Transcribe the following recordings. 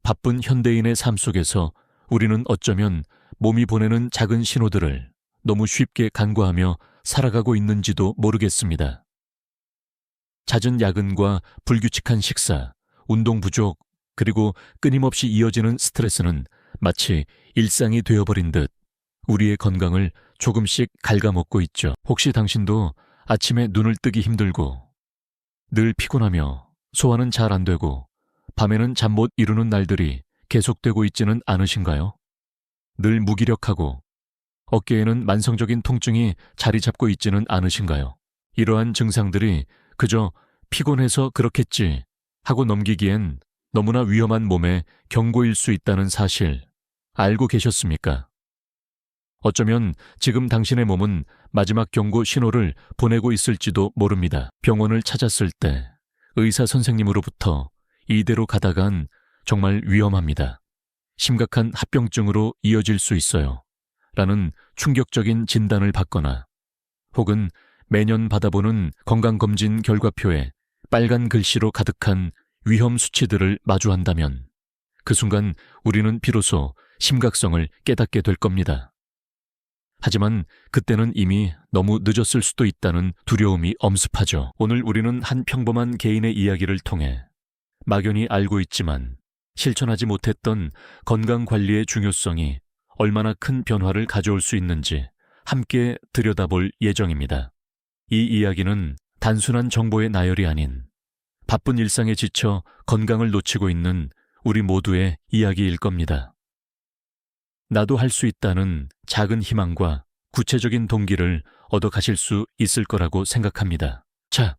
바쁜 현대인의 삶 속에서 우리는 어쩌면 몸이 보내는 작은 신호들을 너무 쉽게 간과하며 살아가고 있는지도 모르겠습니다. 잦은 야근과 불규칙한 식사, 운동 부족, 그리고 끊임없이 이어지는 스트레스는 마치 일상이 되어버린 듯 우리의 건강을 조금씩 갉아먹고 있죠. 혹시 당신도 아침에 눈을 뜨기 힘들고 늘 피곤하며 소화는 잘 안 되고 밤에는 잠 못 이루는 날들이 계속되고 있지는 않으신가요? 늘 무기력하고 어깨에는 만성적인 통증이 자리 잡고 있지는 않으신가요? 이러한 증상들이 그저 피곤해서 그렇겠지 하고 넘기기엔 너무나 위험한 몸의 경고일 수 있다는 사실 알고 계셨습니까? 어쩌면 지금 당신의 몸은 마지막 경고 신호를 보내고 있을지도 모릅니다. 병원을 찾았을 때 의사 선생님으로부터 이대로 가다간 정말 위험합니다. 심각한 합병증으로 이어질 수 있어요. 라는 충격적인 진단을 받거나 혹은 매년 받아보는 건강검진 결과표에 빨간 글씨로 가득한 위험 수치들을 마주한다면 그 순간 우리는 비로소 심각성을 깨닫게 될 겁니다. 하지만 그때는 이미 너무 늦었을 수도 있다는 두려움이 엄습하죠. 오늘 우리는 한 평범한 개인의 이야기를 통해 막연히 알고 있지만 실천하지 못했던 건강관리의 중요성이 얼마나 큰 변화를 가져올 수 있는지 함께 들여다볼 예정입니다. 이 이야기는 단순한 정보의 나열이 아닌 바쁜 일상에 지쳐 건강을 놓치고 있는 우리 모두의 이야기일 겁니다. 나도 할 수 있다는 작은 희망과 구체적인 동기를 얻어가실 수 있을 거라고 생각합니다. 자,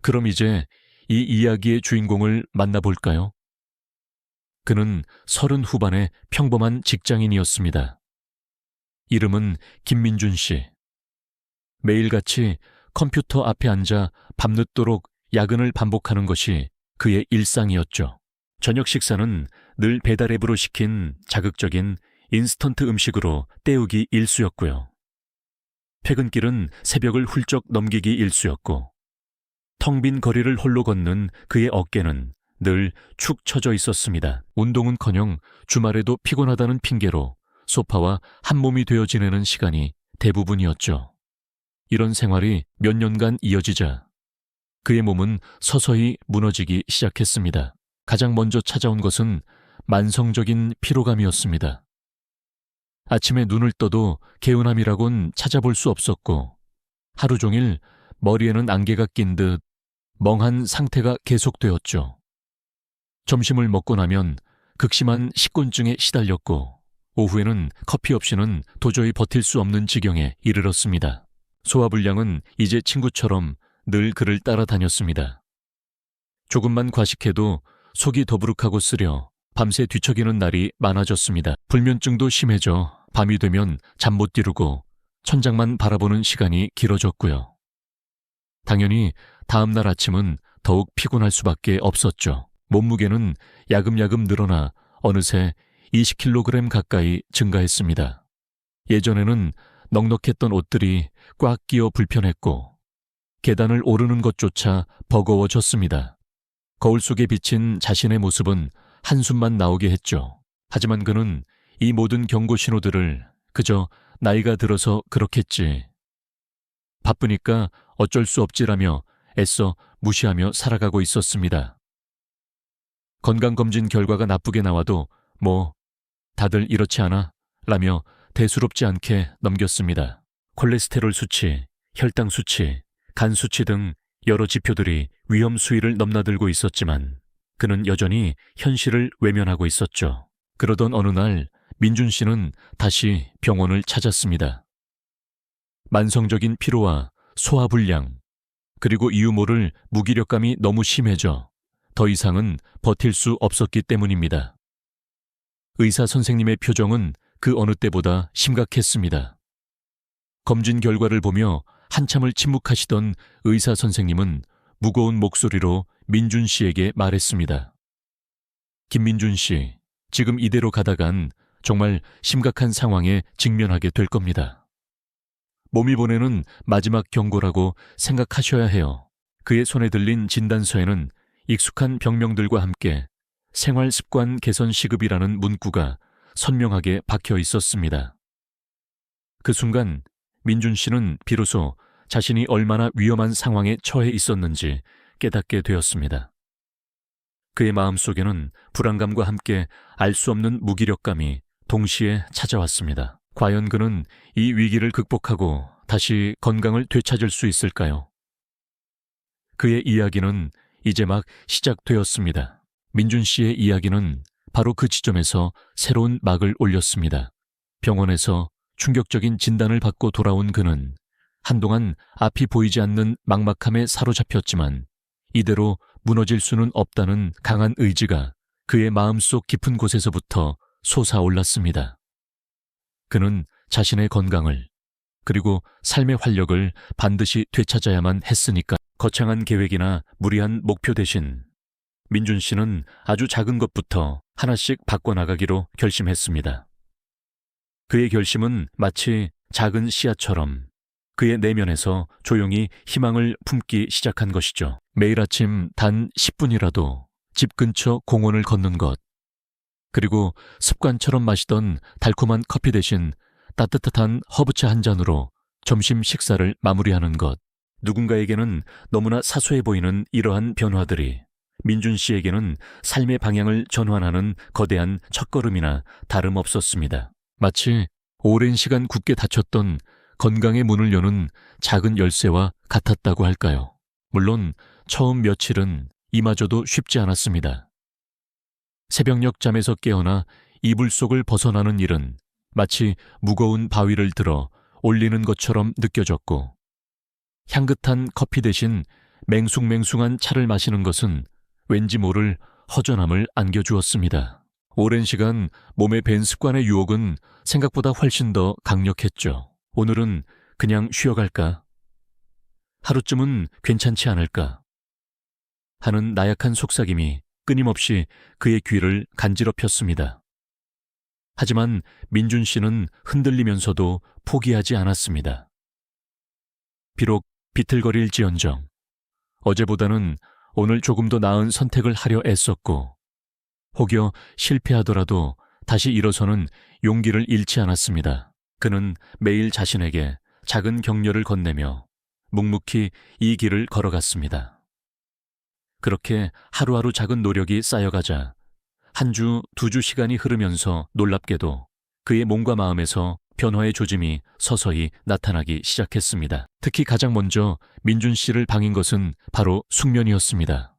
그럼 이제 이 이야기의 주인공을 만나볼까요? 그는 30 후반의 평범한 직장인이었습니다. 이름은 김민준 씨. 매일같이 컴퓨터 앞에 앉아 밤늦도록 야근을 반복하는 것이 그의 일상이었죠. 저녁 식사는 늘 배달 앱으로 시킨 자극적인 인스턴트 음식으로 때우기 일쑤였고요. 퇴근길은 새벽을 훌쩍 넘기기 일쑤였고 텅 빈 거리를 홀로 걷는 그의 어깨는 늘 축 처져 있었습니다. 운동은커녕 주말에도 피곤하다는 핑계로 소파와 한몸이 되어 지내는 시간이 대부분이었죠. 이런 생활이 몇 년간 이어지자 그의 몸은 서서히 무너지기 시작했습니다. 가장 먼저 찾아온 것은 만성적인 피로감이었습니다. 아침에 눈을 떠도 개운함이라곤 찾아볼 수 없었고 하루 종일 머리에는 안개가 낀 듯 멍한 상태가 계속되었죠. 점심을 먹고 나면 극심한 식곤증에 시달렸고 오후에는 커피 없이는 도저히 버틸 수 없는 지경에 이르렀습니다. 소화불량은 이제 친구처럼 늘 그를 따라다녔습니다. 조금만 과식해도 속이 더부룩하고 쓰려 밤새 뒤척이는 날이 많아졌습니다. 불면증도 심해져 밤이 되면 잠 못 이루고 천장만 바라보는 시간이 길어졌고요. 당연히 다음 날 아침은 더욱 피곤할 수밖에 없었죠. 몸무게는 야금야금 늘어나 어느새 20kg 가까이 증가했습니다. 예전에는 넉넉했던 옷들이 꽉 끼어 불편했고 계단을 오르는 것조차 버거워졌습니다. 거울 속에 비친 자신의 모습은 한숨만 나오게 했죠. 하지만 그는 이 모든 경고 신호들을 그저 나이가 들어서 그렇겠지, 바쁘니까 어쩔 수 없지라며 애써 무시하며 살아가고 있었습니다. 건강검진 결과가 나쁘게 나와도 뭐 다들 이렇지 않아? 라며 대수롭지 않게 넘겼습니다. 콜레스테롤 수치, 혈당 수치, 간 수치 등 여러 지표들이 위험 수위를 넘나들고 있었지만 그는 여전히 현실을 외면하고 있었죠. 그러던 어느 날 민준 씨는 다시 병원을 찾았습니다. 만성적인 피로와 소화불량, 그리고 이유 모를 무기력감이 너무 심해져 더 이상은 버틸 수 없었기 때문입니다. 의사 선생님의 표정은 그 어느 때보다 심각했습니다. 검진 결과를 보며 한참을 침묵하시던 의사 선생님은 무거운 목소리로 민준 씨에게 말했습니다. 김민준 씨, 지금 이대로 가다간 정말 심각한 상황에 직면하게 될 겁니다. 몸이 보내는 마지막 경고라고 생각하셔야 해요. 그의 손에 들린 진단서에는 익숙한 병명들과 함께 생활습관 개선 시급이라는 문구가 선명하게 박혀 있었습니다. 그 순간 민준 씨는 비로소 자신이 얼마나 위험한 상황에 처해 있었는지 깨닫게 되었습니다. 그의 마음속에는 불안감과 함께 알 수 없는 무기력감이 동시에 찾아왔습니다. 과연 그는 이 위기를 극복하고 다시 건강을 되찾을 수 있을까요? 그의 이야기는 이제 막 시작되었습니다. 민준 씨의 이야기는 바로 그 지점에서 새로운 막을 올렸습니다. 병원에서 충격적인 진단을 받고 돌아온 그는 한동안 앞이 보이지 않는 막막함에 사로잡혔지만 이대로 무너질 수는 없다는 강한 의지가 그의 마음속 깊은 곳에서부터 솟아올랐습니다. 그는 자신의 건강을 그리고 삶의 활력을 반드시 되찾아야만 했으니까 거창한 계획이나 무리한 목표 대신 민준 씨는 아주 작은 것부터 하나씩 바꿔나가기로 결심했습니다. 그의 결심은 마치 작은 씨앗처럼 그의 내면에서 조용히 희망을 품기 시작한 것이죠. 매일 아침 단 10분이라도 집 근처 공원을 걷는 것, 그리고 습관처럼 마시던 달콤한 커피 대신 따뜻한 허브차 한 잔으로 점심 식사를 마무리하는 것. 누군가에게는 너무나 사소해 보이는 이러한 변화들이 민준 씨에게는 삶의 방향을 전환하는 거대한 첫걸음이나 다름없었습니다. 마치 오랜 시간 굳게 닫혔던 건강의 문을 여는 작은 열쇠와 같았다고 할까요? 물론 처음 며칠은 이마저도 쉽지 않았습니다. 새벽녘 잠에서 깨어나 이불 속을 벗어나는 일은 마치 무거운 바위를 들어 올리는 것처럼 느껴졌고, 향긋한 커피 대신 맹숭맹숭한 차를 마시는 것은 왠지 모를 허전함을 안겨주었습니다. 오랜 시간 몸에 밴 습관의 유혹은 생각보다 훨씬 더 강력했죠. 오늘은 그냥 쉬어갈까? 하루쯤은 괜찮지 않을까? 하는 나약한 속삭임이 끊임없이 그의 귀를 간지럽혔습니다. 하지만 민준 씨는 흔들리면서도 포기하지 않았습니다. 비록 비틀거릴지언정 어제보다는 오늘 조금 더 나은 선택을 하려 애썼고, 혹여 실패하더라도 다시 일어서는 용기를 잃지 않았습니다. 그는 매일 자신에게 작은 격려를 건네며 묵묵히 이 길을 걸어갔습니다. 그렇게 하루하루 작은 노력이 쌓여가자 한 주, 2주 시간이 흐르면서 놀랍게도 그의 몸과 마음에서 변화의 조짐이 서서히 나타나기 시작했습니다. 특히 가장 먼저 민준 씨를 방인 것은 바로 숙면이었습니다.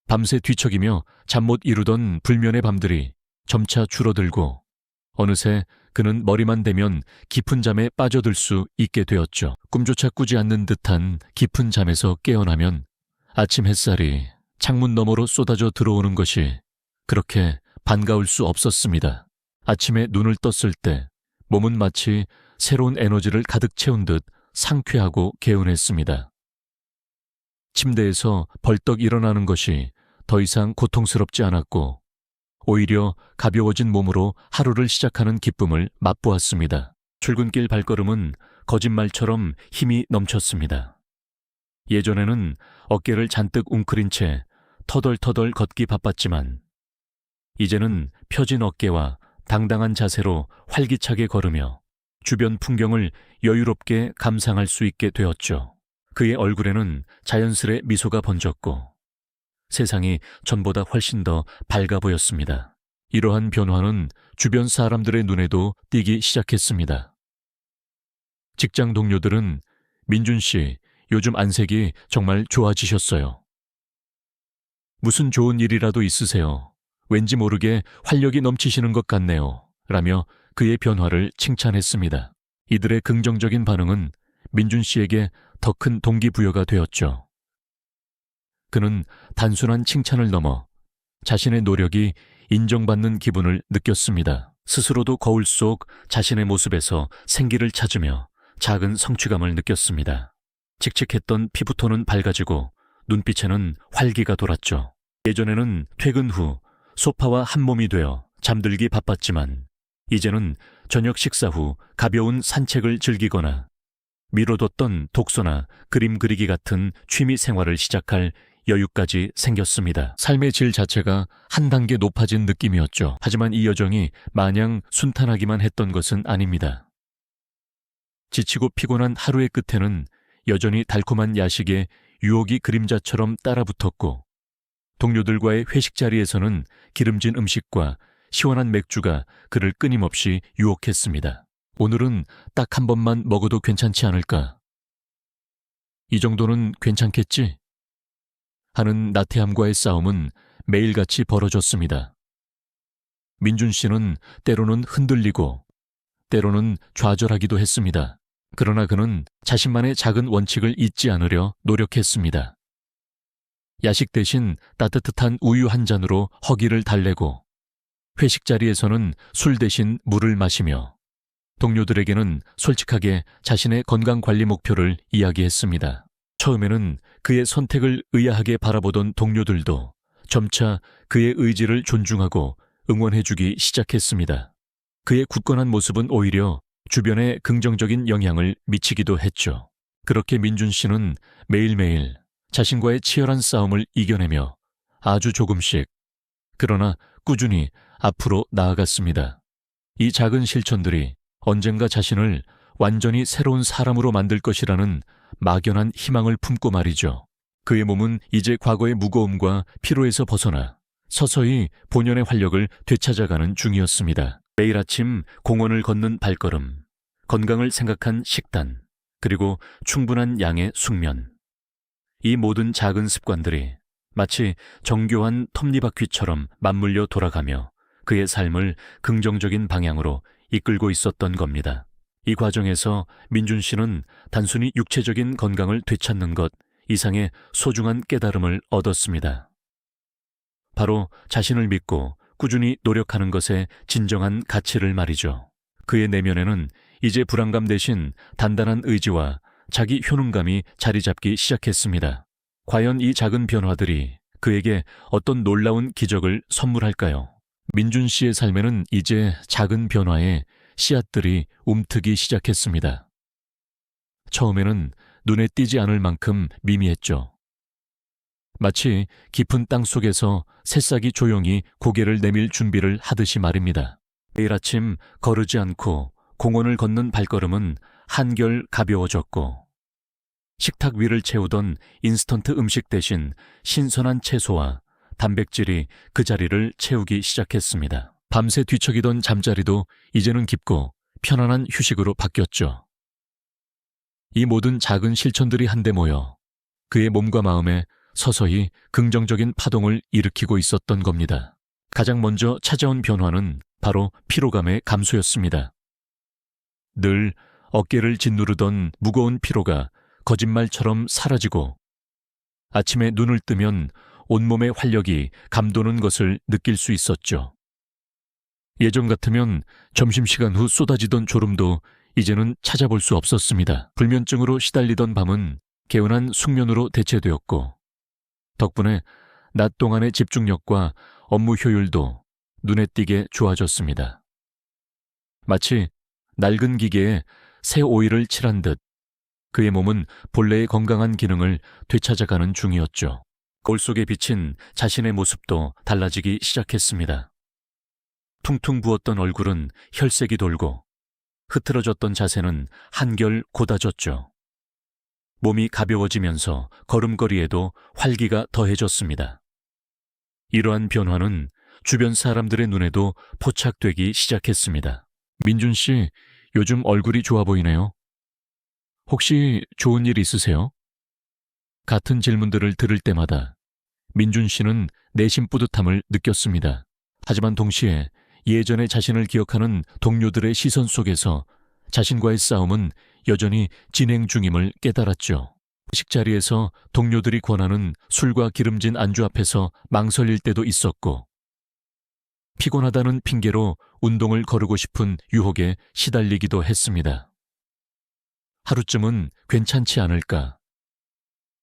밤새 뒤척이며 잠 못 이루던 불면의 밤들이 점차 줄어들고 어느새 그는 머리만 대면 깊은 잠에 빠져들 수 있게 되었죠. 꿈조차 꾸지 않는 듯한 깊은 잠에서 깨어나면 아침 햇살이 창문 너머로 쏟아져 들어오는 것이 그렇게 반가울 수 없었습니다. 아침에 눈을 떴을 때 몸은 마치 새로운 에너지를 가득 채운 듯 상쾌하고 개운했습니다. 침대에서 벌떡 일어나는 것이 더 이상 고통스럽지 않았고 오히려 가벼워진 몸으로 하루를 시작하는 기쁨을 맛보았습니다. 출근길 발걸음은 거짓말처럼 힘이 넘쳤습니다. 예전에는 어깨를 잔뜩 웅크린 채 터덜터덜 걷기 바빴지만 이제는 펴진 어깨와 당당한 자세로 활기차게 걸으며 주변 풍경을 여유롭게 감상할 수 있게 되었죠. 그의 얼굴에는 자연스레 미소가 번졌고 세상이 전보다 훨씬 더 밝아 보였습니다. 이러한 변화는 주변 사람들의 눈에도 띄기 시작했습니다. 직장 동료들은 민준 씨, 요즘 안색이 정말 좋아지셨어요. 무슨 좋은 일이라도 있으세요? 왠지 모르게 활력이 넘치시는 것 같네요. 라며 그의 변화를 칭찬했습니다. 이들의 긍정적인 반응은 민준 씨에게 더 큰 동기부여가 되었죠. 그는 단순한 칭찬을 넘어 자신의 노력이 인정받는 기분을 느꼈습니다. 스스로도 거울 속 자신의 모습에서 생기를 찾으며 작은 성취감을 느꼈습니다. 칙칙했던 피부톤은 밝아지고 눈빛에는 활기가 돌았죠. 예전에는 퇴근 후 소파와 한 몸이 되어 잠들기 바빴지만 이제는 저녁 식사 후 가벼운 산책을 즐기거나 미뤄뒀던 독서나 그림 그리기 같은 취미 생활을 시작할 여유까지 생겼습니다. 삶의 질 자체가 한 단계 높아진 느낌이었죠. 하지만 이 여정이 마냥 순탄하기만 했던 것은 아닙니다. 지치고 피곤한 하루의 끝에는 여전히 달콤한 야식에 유혹이 그림자처럼 따라붙었고, 동료들과의 회식 자리에서는 기름진 음식과 시원한 맥주가 그를 끊임없이 유혹했습니다. 오늘은 딱 한 번만 먹어도 괜찮지 않을까? 이 정도는 괜찮겠지? 하는 나태함과의 싸움은 매일같이 벌어졌습니다. 민준 씨는 때로는 흔들리고 때로는 좌절하기도 했습니다. 그러나 그는 자신만의 작은 원칙을 잊지 않으려 노력했습니다. 야식 대신 따뜻한 우유 한 잔으로 허기를 달래고, 회식 자리에서는 술 대신 물을 마시며, 동료들에게는 솔직하게 자신의 건강관리 목표를 이야기했습니다. 처음에는 그의 선택을 의아하게 바라보던 동료들도 점차 그의 의지를 존중하고 응원해주기 시작했습니다. 그의 굳건한 모습은 오히려 주변에 긍정적인 영향을 미치기도 했죠. 그렇게 민준 씨는 매일매일 자신과의 치열한 싸움을 이겨내며 아주 조금씩, 그러나 꾸준히 앞으로 나아갔습니다. 이 작은 실천들이 언젠가 자신을 완전히 새로운 사람으로 만들 것이라는 막연한 희망을 품고 말이죠. 그의 몸은 이제 과거의 무거움과 피로에서 벗어나 서서히 본연의 활력을 되찾아가는 중이었습니다. 매일 아침 공원을 걷는 발걸음, 건강을 생각한 식단, 그리고 충분한 양의 숙면. 이 모든 작은 습관들이 마치 정교한 톱니바퀴처럼 맞물려 돌아가며 그의 삶을 긍정적인 방향으로 이끌고 있었던 겁니다. 이 과정에서 민준 씨는 단순히 육체적인 건강을 되찾는 것 이상의 소중한 깨달음을 얻었습니다. 바로 자신을 믿고 꾸준히 노력하는 것에 진정한 가치를 말이죠. 그의 내면에는 이제 불안감 대신 단단한 의지와 자기 효능감이 자리 잡기 시작했습니다. 과연 이 작은 변화들이 그에게 어떤 놀라운 기적을 선물할까요? 민준 씨의 삶에는 이제 작은 변화에 씨앗들이 움트기 시작했습니다. 처음에는 눈에 띄지 않을 만큼 미미했죠. 마치 깊은 땅 속에서 새싹이 조용히 고개를 내밀 준비를 하듯이 말입니다. 매일 아침 거르지 않고 공원을 걷는 발걸음은 한결 가벼워졌고, 식탁 위를 채우던 인스턴트 음식 대신 신선한 채소와 단백질이 그 자리를 채우기 시작했습니다. 밤새 뒤척이던 잠자리도 이제는 깊고 편안한 휴식으로 바뀌었죠. 이 모든 작은 실천들이 한데 모여 그의 몸과 마음에 서서히 긍정적인 파동을 일으키고 있었던 겁니다. 가장 먼저 찾아온 변화는 바로 피로감의 감소였습니다. 늘 어깨를 짓누르던 무거운 피로가 거짓말처럼 사라지고, 아침에 눈을 뜨면 온몸의 활력이 감도는 것을 느낄 수 있었죠. 예전 같으면 점심시간 후 쏟아지던 졸음도 이제는 찾아볼 수 없었습니다. 불면증으로 시달리던 밤은 개운한 숙면으로 대체되었고, 덕분에 낮 동안의 집중력과 업무 효율도 눈에 띄게 좋아졌습니다. 마치 낡은 기계에 새 오일을 칠한 듯 그의 몸은 본래의 건강한 기능을 되찾아가는 중이었죠. 거울 속에 비친 자신의 모습도 달라지기 시작했습니다. 퉁퉁 부었던 얼굴은 혈색이 돌고 흐트러졌던 자세는 한결 곧아졌죠. 몸이 가벼워지면서 걸음걸이에도 활기가 더해졌습니다. 이러한 변화는 주변 사람들의 눈에도 포착되기 시작했습니다. 민준 씨, 요즘 얼굴이 좋아 보이네요. 혹시 좋은 일 있으세요? 같은 질문들을 들을 때마다 민준 씨는 내심 뿌듯함을 느꼈습니다. 하지만 동시에 예전의 자신을 기억하는 동료들의 시선 속에서 자신과의 싸움은 여전히 진행 중임을 깨달았죠. 식자리에서 동료들이 권하는 술과 기름진 안주 앞에서 망설일 때도 있었고, 피곤하다는 핑계로 운동을 거르고 싶은 유혹에 시달리기도 했습니다. 하루쯤은 괜찮지 않을까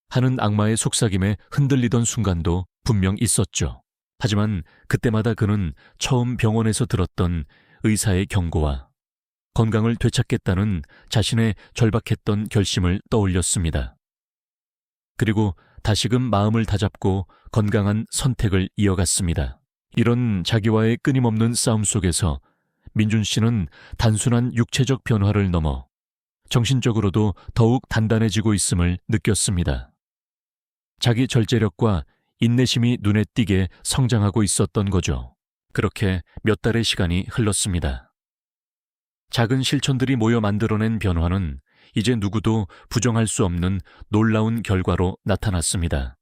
하는 악마의 속삭임에 흔들리던 순간도 분명 있었죠. 하지만 그때마다 그는 처음 병원에서 들었던 의사의 경고와 건강을 되찾겠다는 자신의 절박했던 결심을 떠올렸습니다. 그리고 다시금 마음을 다잡고 건강한 선택을 이어갔습니다. 이런 자기와의 끊임없는 싸움 속에서 민준 씨는 단순한 육체적 변화를 넘어 정신적으로도 더욱 단단해지고 있음을 느꼈습니다. 자기 절제력과 인내심이 눈에 띄게 성장하고 있었던 거죠. 그렇게 몇 달의 시간이 흘렀습니다. 작은 실천들이 모여 만들어낸 변화는 이제 누구도 부정할 수 없는 놀라운 결과로 나타났습니다.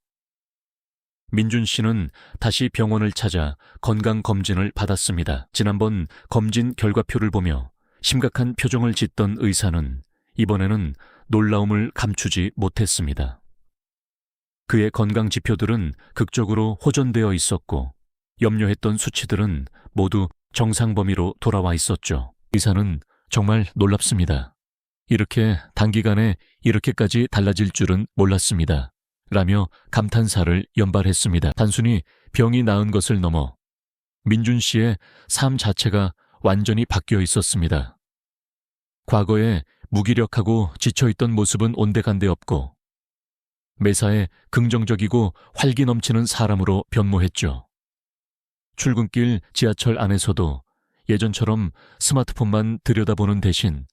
민준 씨는 다시 병원을 찾아 건강검진을 받았습니다. 지난번 검진 결과표를 보며 심각한 표정을 짓던 의사는 이번에는 놀라움을 감추지 못했습니다. 그의 건강 지표들은 극적으로 호전되어 있었고 염려했던 수치들은 모두 정상 범위로 돌아와 있었죠. 의사는 정말 놀랍습니다. 이렇게 단기간에 이렇게까지 달라질 줄은 몰랐습니다. 라며 감탄사를 연발했습니다. 단순히 병이 나은 것을 넘어 민준 씨의 삶 자체가 완전히 바뀌어 있었습니다. 과거에 무기력하고 지쳐있던 모습은 온데간데 없고 매사에 긍정적이고 활기 넘치는 사람으로 변모했죠. 출근길 지하철 안에서도 예전처럼 스마트폰만 들여다보는 대신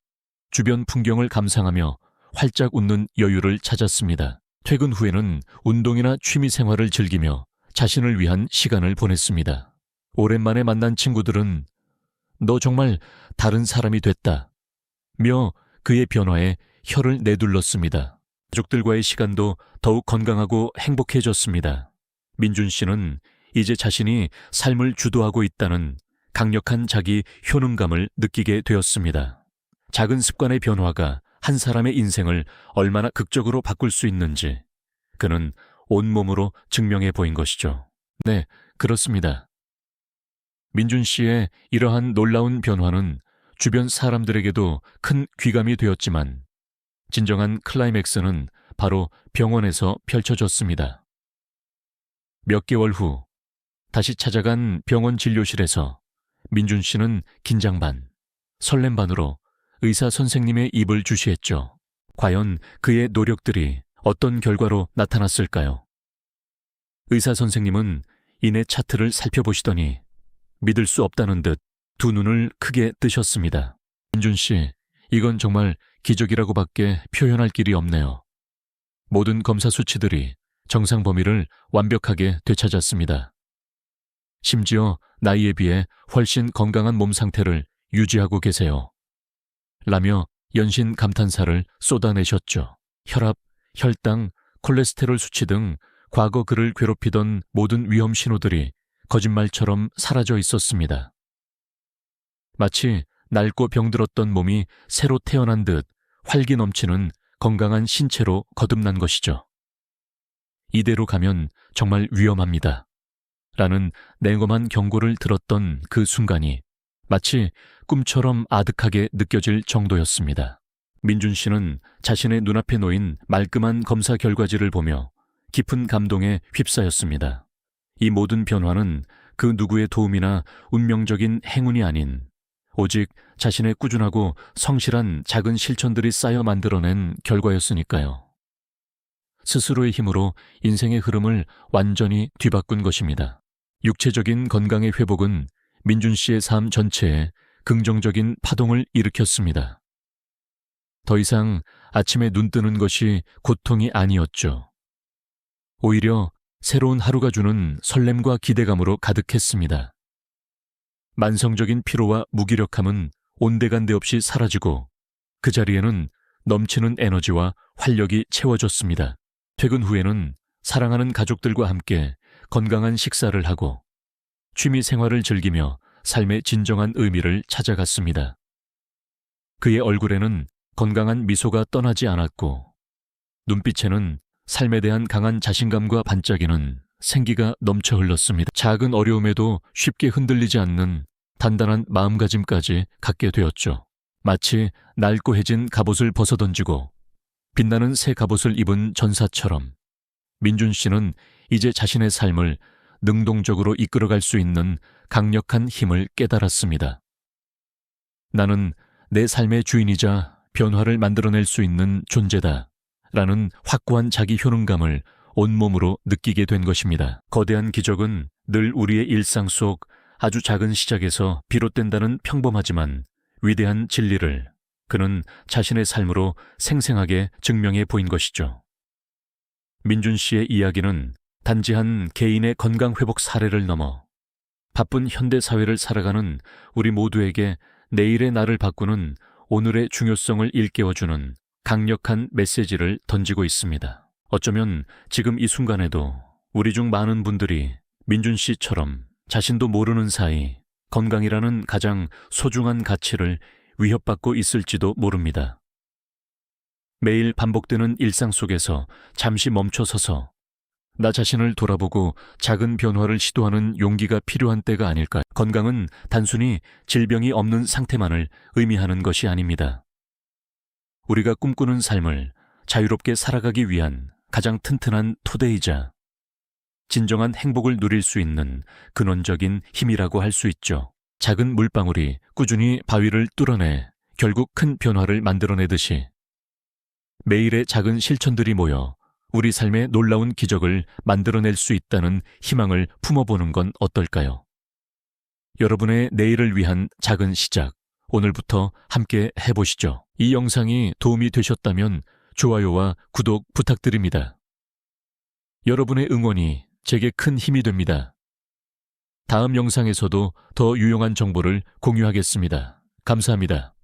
주변 풍경을 감상하며 활짝 웃는 여유를 찾았습니다. 퇴근 후에는 운동이나 취미 생활을 즐기며 자신을 위한 시간을 보냈습니다. 오랜만에 만난 친구들은 "너 정말 다른 사람이 됐다" 며 그의 변화에 혀를 내둘렀습니다. 가족들과의 시간도 더욱 건강하고 행복해졌습니다. 민준 씨는 이제 자신이 삶을 주도하고 있다는 강력한 자기 효능감을 느끼게 되었습니다. 작은 습관의 변화가 한 사람의 인생을 얼마나 극적으로 바꿀 수 있는지 그는 온몸으로 증명해 보인 것이죠. 네, 그렇습니다. 민준 씨의 이러한 놀라운 변화는 주변 사람들에게도 큰 귀감이 되었지만 진정한 클라이맥스는 바로 병원에서 펼쳐졌습니다. 몇 개월 후 다시 찾아간 병원 진료실에서 민준 씨는 긴장 반, 설렘 반으로 의사 선생님의 입을 주시했죠. 과연 그의 노력들이 어떤 결과로 나타났을까요? 의사 선생님은 이내 차트를 살펴보시더니 믿을 수 없다는 듯 두 눈을 크게 뜨셨습니다. 민준 씨, 이건 정말 기적이라고밖에 표현할 길이 없네요. 모든 검사 수치들이 정상 범위를 완벽하게 되찾았습니다. 심지어 나이에 비해 훨씬 건강한 몸 상태를 유지하고 계세요. 라며 연신 감탄사를 쏟아내셨죠. 혈압, 혈당, 콜레스테롤 수치 등 과거 그를 괴롭히던 모든 위험 신호들이 거짓말처럼 사라져 있었습니다. 마치 낡고 병들었던 몸이 새로 태어난 듯 활기 넘치는 건강한 신체로 거듭난 것이죠. 이대로 가면 정말 위험합니다. 라는 냉엄한 경고를 들었던 그 순간이 마치 꿈처럼 아득하게 느껴질 정도였습니다. 민준 씨는 자신의 눈앞에 놓인 말끔한 검사 결과지를 보며 깊은 감동에 휩싸였습니다. 이 모든 변화는 그 누구의 도움이나 운명적인 행운이 아닌 오직 자신의 꾸준하고 성실한 작은 실천들이 쌓여 만들어낸 결과였으니까요. 스스로의 힘으로 인생의 흐름을 완전히 뒤바꾼 것입니다. 육체적인 건강의 회복은 민준 씨의 삶 전체에 긍정적인 파동을 일으켰습니다. 더 이상 아침에 눈 뜨는 것이 고통이 아니었죠. 오히려 새로운 하루가 주는 설렘과 기대감으로 가득했습니다. 만성적인 피로와 무기력함은 온데간데 없이 사라지고 그 자리에는 넘치는 에너지와 활력이 채워졌습니다. 퇴근 후에는 사랑하는 가족들과 함께 건강한 식사를 하고 취미 생활을 즐기며 삶의 진정한 의미를 찾아갔습니다. 그의 얼굴에는 건강한 미소가 떠나지 않았고 눈빛에는 삶에 대한 강한 자신감과 반짝이는 생기가 넘쳐 흘렀습니다. 작은 어려움에도 쉽게 흔들리지 않는 단단한 마음가짐까지 갖게 되었죠. 마치 낡고해진 갑옷을 벗어던지고 빛나는 새 갑옷을 입은 전사처럼 민준 씨는 이제 자신의 삶을 능동적으로 이끌어갈 수 있는 강력한 힘을 깨달았습니다. 나는 내 삶의 주인이자 변화를 만들어낼 수 있는 존재다 라는 확고한 자기 효능감을 온몸으로 느끼게 된 것입니다. 거대한 기적은 늘 우리의 일상 속 아주 작은 시작에서 비롯된다는 평범하지만 위대한 진리를 그는 자신의 삶으로 생생하게 증명해 보인 것이죠. 민준 씨의 이야기는 단지 한 개인의 건강 회복 사례를 넘어 바쁜 현대 사회를 살아가는 우리 모두에게 내일의 나를 바꾸는 오늘의 중요성을 일깨워주는 강력한 메시지를 던지고 있습니다. 어쩌면 지금 이 순간에도 우리 중 많은 분들이 민준 씨처럼 자신도 모르는 사이 건강이라는 가장 소중한 가치를 위협받고 있을지도 모릅니다. 매일 반복되는 일상 속에서 잠시 멈춰서서 나 자신을 돌아보고 작은 변화를 시도하는 용기가 필요한 때가 아닐까. 건강은 단순히 질병이 없는 상태만을 의미하는 것이 아닙니다. 우리가 꿈꾸는 삶을 자유롭게 살아가기 위한 가장 튼튼한 토대이자 진정한 행복을 누릴 수 있는 근원적인 힘이라고 할 수 있죠. 작은 물방울이 꾸준히 바위를 뚫어내 결국 큰 변화를 만들어내듯이 매일의 작은 실천들이 모여 우리 삶의 놀라운 기적을 만들어낼 수 있다는 희망을 품어보는 건 어떨까요? 여러분의 내일을 위한 작은 시작, 오늘부터 함께 해보시죠. 이 영상이 도움이 되셨다면 좋아요와 구독 부탁드립니다. 여러분의 응원이 제게 큰 힘이 됩니다. 다음 영상에서도 더 유용한 정보를 공유하겠습니다. 감사합니다.